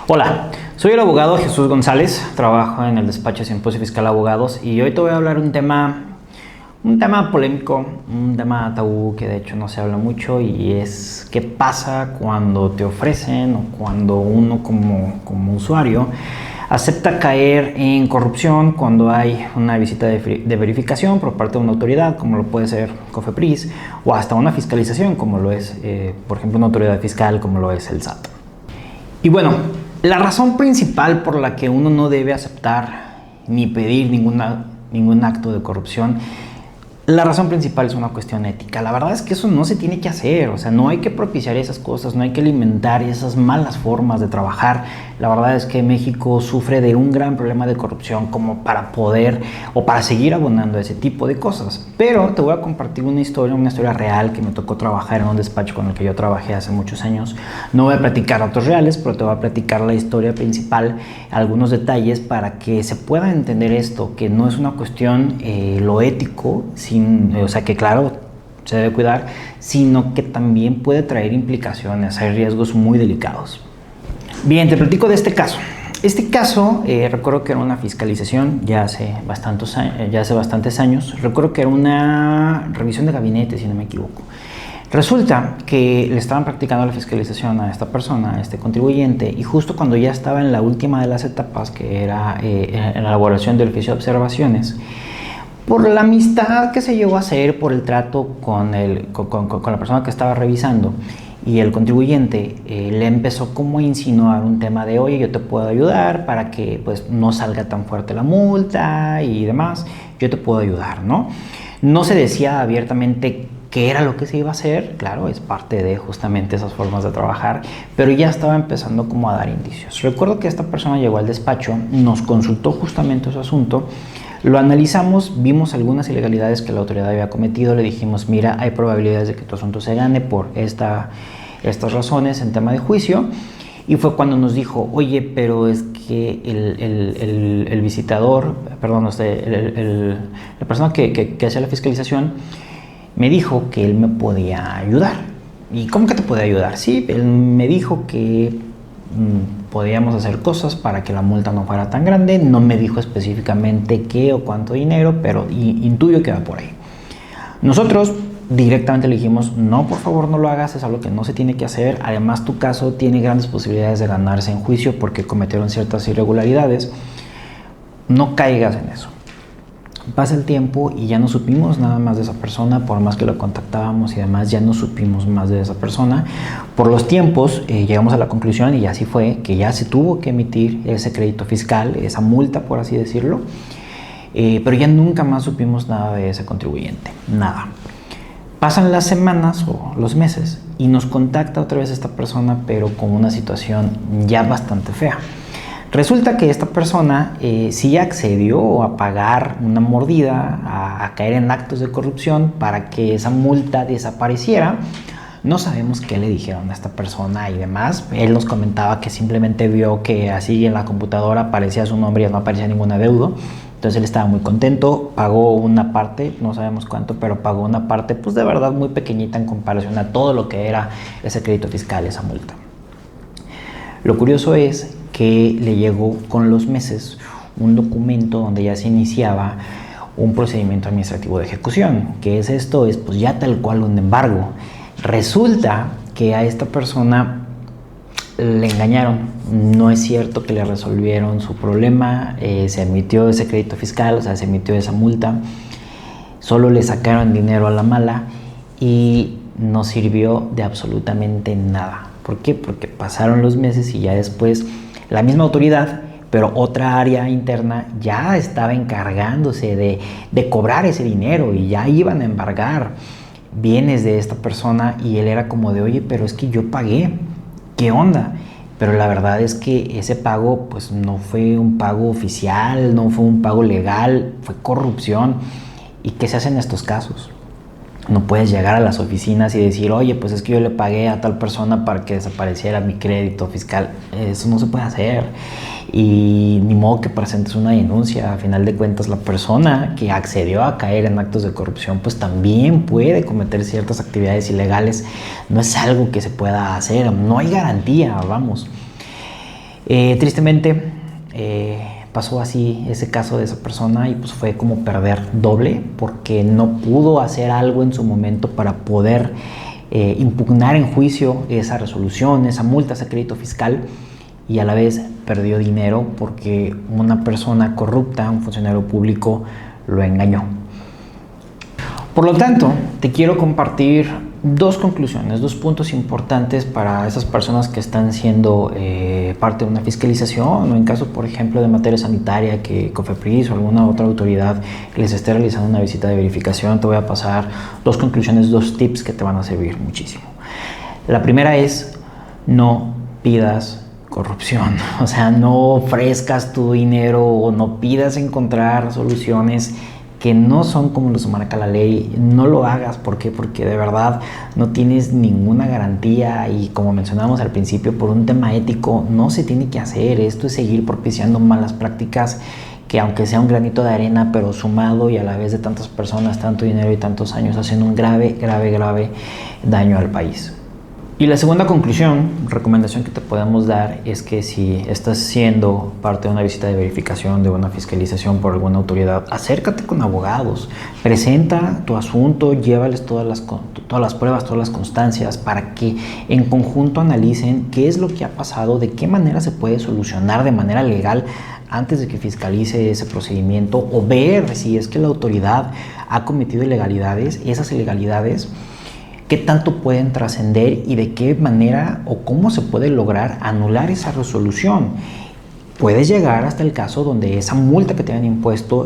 Hola, soy el abogado Jesús González, trabajo en el despacho Simposio Fiscal Abogados y hoy te voy a hablar un tema polémico, un tema tabú que de hecho no se habla mucho, y es qué pasa cuando te ofrecen o cuando uno como usuario acepta caer en corrupción cuando hay una visita de verificación por parte de una autoridad, como lo puede ser COFEPRIS, o hasta una fiscalización, como lo es, por ejemplo, una autoridad fiscal, como lo es el SAT. Y bueno, la razón principal por la que uno no debe aceptar ni pedir ningún acto de corrupción, la razón principal es una cuestión ética. La verdad es que eso no se tiene que hacer, o sea, no hay que propiciar esas cosas, no hay que alimentar esas malas formas de trabajar. La verdad es que México sufre de un gran problema de corrupción como para poder o para seguir abonando ese tipo de cosas. Pero te voy a compartir una historia real que me tocó trabajar en un despacho con el que yo trabajé hace muchos años. No voy a platicar datos reales, pero te voy a platicar la historia principal, algunos detalles para que se pueda entender esto, que no es una cuestión lo ético, o sea que claro, se debe cuidar, sino que también puede traer implicaciones, hay riesgos muy delicados. Bien, te platico de este caso. Este caso, recuerdo que era una fiscalización ya hace bastantes años. Recuerdo que era una revisión de gabinete, si no me equivoco. Resulta que le estaban practicando la fiscalización a esta persona, a este contribuyente, y justo cuando ya estaba en la última de las etapas, que era en la elaboración del oficio de observaciones, por la amistad que se llegó a hacer, por el trato con la persona que estaba revisando y el contribuyente, le empezó como a insinuar un tema de, oye, yo te puedo ayudar para que pues no salga tan fuerte la multa y demás, yo te puedo ayudar, ¿no? No se decía abiertamente qué era lo que se iba a hacer, claro, es parte de justamente esas formas de trabajar, pero ya estaba empezando como a dar indicios. Recuerdo que esta persona llegó al despacho, nos consultó justamente su asunto, lo analizamos, vimos algunas ilegalidades que la autoridad había cometido, le dijimos, mira, hay probabilidades de que tu asunto se gane por estas razones en tema de juicio, y fue cuando nos dijo, oye, pero es que el visitador, perdón, la persona que hacía la fiscalización me dijo que él me podía ayudar. ¿Y cómo que te puede ayudar? Sí, él me dijo que podíamos hacer cosas para que la multa no fuera tan grande. No me dijo específicamente qué o cuánto dinero, pero intuyo que va por ahí. Nosotros directamente le dijimos, no, por favor no lo hagas, es algo que no se tiene que hacer. Además, tu caso tiene grandes posibilidades de ganarse en juicio porque cometieron ciertas irregularidades. No caigas en eso. Pasa el tiempo y ya no supimos nada más de esa persona, por más que lo contactábamos y demás, ya no supimos más de esa persona. Por los tiempos llegamos a la conclusión, y así fue, que ya se tuvo que emitir ese crédito fiscal, esa multa, por así decirlo, pero ya nunca más supimos nada de ese contribuyente, nada. Pasan las semanas o los meses y nos contacta otra vez esta persona, pero con una situación ya bastante fea. Resulta que esta persona sí accedió a pagar una mordida, a caer en actos de corrupción para que esa multa desapareciera. No sabemos qué le dijeron a esta persona y demás. Él nos comentaba que simplemente vio que así en la computadora aparecía su nombre y no aparecía ningún adeudo. Entonces él estaba muy contento, pagó una parte, no sabemos cuánto, pero pagó una parte pues de verdad muy pequeñita en comparación a todo lo que era ese crédito fiscal, esa multa. Lo curioso es que le llegó con los meses un documento donde ya se iniciaba un procedimiento administrativo de ejecución. ¿Qué es esto? Es pues ya tal cual un embargo. Resulta que a esta persona le engañaron. No es cierto que le resolvieron su problema, se emitió ese crédito fiscal, o sea, se emitió esa multa, solo le sacaron dinero a la mala y no sirvió de absolutamente nada. ¿Por qué? Porque pasaron los meses y ya después la misma autoridad, pero otra área interna, ya estaba encargándose de cobrar ese dinero y ya iban a embargar bienes de esta persona, y él era como de, oye, pero es que yo pagué, ¿qué onda? Pero la verdad es que ese pago pues no fue un pago oficial, no fue un pago legal, fue corrupción. ¿Y qué se hace en estos casos? No puedes llegar a las oficinas y decir, oye, pues es que yo le pagué a tal persona para que desapareciera mi crédito fiscal. Eso no se puede hacer. Y ni modo que presentes una denuncia. A final de cuentas, la persona que accedió a caer en actos de corrupción, pues también puede cometer ciertas actividades ilegales. No es algo que se pueda hacer. No hay garantía, vamos. Tristemente pasó así ese caso de esa persona y pues fue como perder doble porque no pudo hacer algo en su momento para poder impugnar en juicio esa resolución, esa multa, ese crédito fiscal, y a la vez perdió dinero porque una persona corrupta, un funcionario público, lo engañó. Por lo tanto, te quiero compartir dos conclusiones, dos puntos importantes para esas personas que están siendo parte de una fiscalización o en caso, por ejemplo, de materia sanitaria que COFEPRIS o alguna otra autoridad les esté realizando una visita de verificación. Te voy a pasar dos conclusiones, dos tips que te van a servir muchísimo. La primera es: no pidas corrupción, o sea, no ofrezcas tu dinero o no pidas encontrar soluciones que no son como los marca la ley. No lo hagas. ¿Por qué? Porque de verdad no tienes ninguna garantía y, como mencionamos al principio, por un tema ético no se tiene que hacer. Esto es seguir propiciando malas prácticas que, aunque sea un granito de arena, pero sumado y a la vez de tantas personas, tanto dinero y tantos años, hacen un grave daño al país. Y la segunda conclusión, recomendación que te podemos dar es que si estás siendo parte de una visita de verificación, de una fiscalización por alguna autoridad, acércate con abogados, presenta tu asunto, llévales todas las pruebas, todas las constancias para que en conjunto analicen qué es lo que ha pasado, de qué manera se puede solucionar de manera legal antes de que fiscalice ese procedimiento, o ver si es que la autoridad ha cometido ilegalidades, esas ilegalidades, qué tanto pueden trascender y de qué manera o cómo se puede lograr anular esa resolución. Puedes llegar hasta el caso donde esa multa que te han impuesto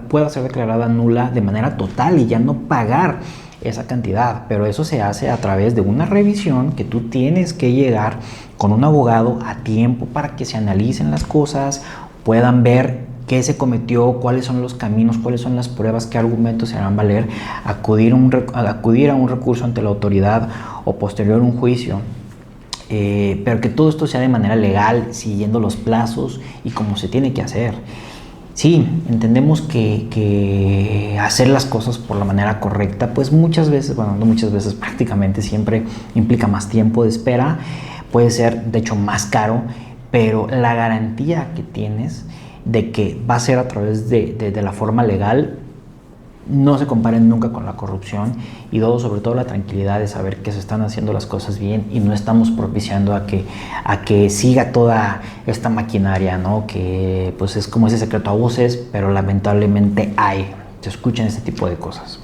pueda ser declarada nula de manera total y ya no pagar esa cantidad, pero eso se hace a través de una revisión que tú tienes que llegar con un abogado a tiempo para que se analicen las cosas, puedan ver qué se cometió, cuáles son los caminos, cuáles son las pruebas, qué argumentos se harán valer, acudir a un recurso ante la autoridad o posterior un juicio, pero que todo esto sea de manera legal, siguiendo los plazos y como se tiene que hacer. Sí, entendemos que hacer las cosas por la manera correcta, pues muchas veces, bueno, no muchas veces, prácticamente siempre implica más tiempo de espera, puede ser de hecho más caro, pero la garantía que tienes de que va a ser a través de la forma legal no se comparen nunca con la corrupción, y sobre todo la tranquilidad de saber que se están haciendo las cosas bien y no estamos propiciando a que siga toda esta maquinaria, ¿no? Que pues es como ese secreto a voces, pero lamentablemente se escuchan este tipo de cosas.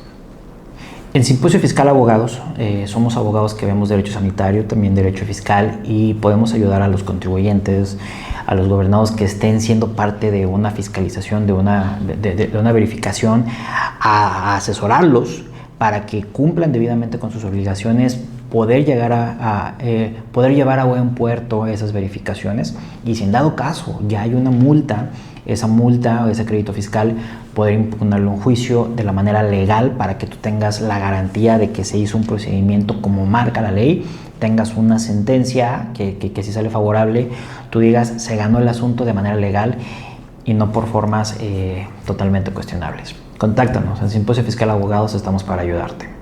En Simposio Fiscal Abogados somos abogados que vemos derecho sanitario, también derecho fiscal, y podemos ayudar a los contribuyentes, a los gobernados que estén siendo parte de una fiscalización, de una verificación, a asesorarlos para que cumplan debidamente con sus obligaciones, poder llevar a buen puerto esas verificaciones, y si en dado caso ya hay una multa, esa multa o ese crédito fiscal, poder impugnarlo en juicio de la manera legal para que tú tengas la garantía de que se hizo un procedimiento como marca la ley, tengas una sentencia que si sale favorable, tú digas se ganó el asunto de manera legal y no por formas totalmente cuestionables. Contáctanos, en Simposio Fiscal Abogados estamos para ayudarte.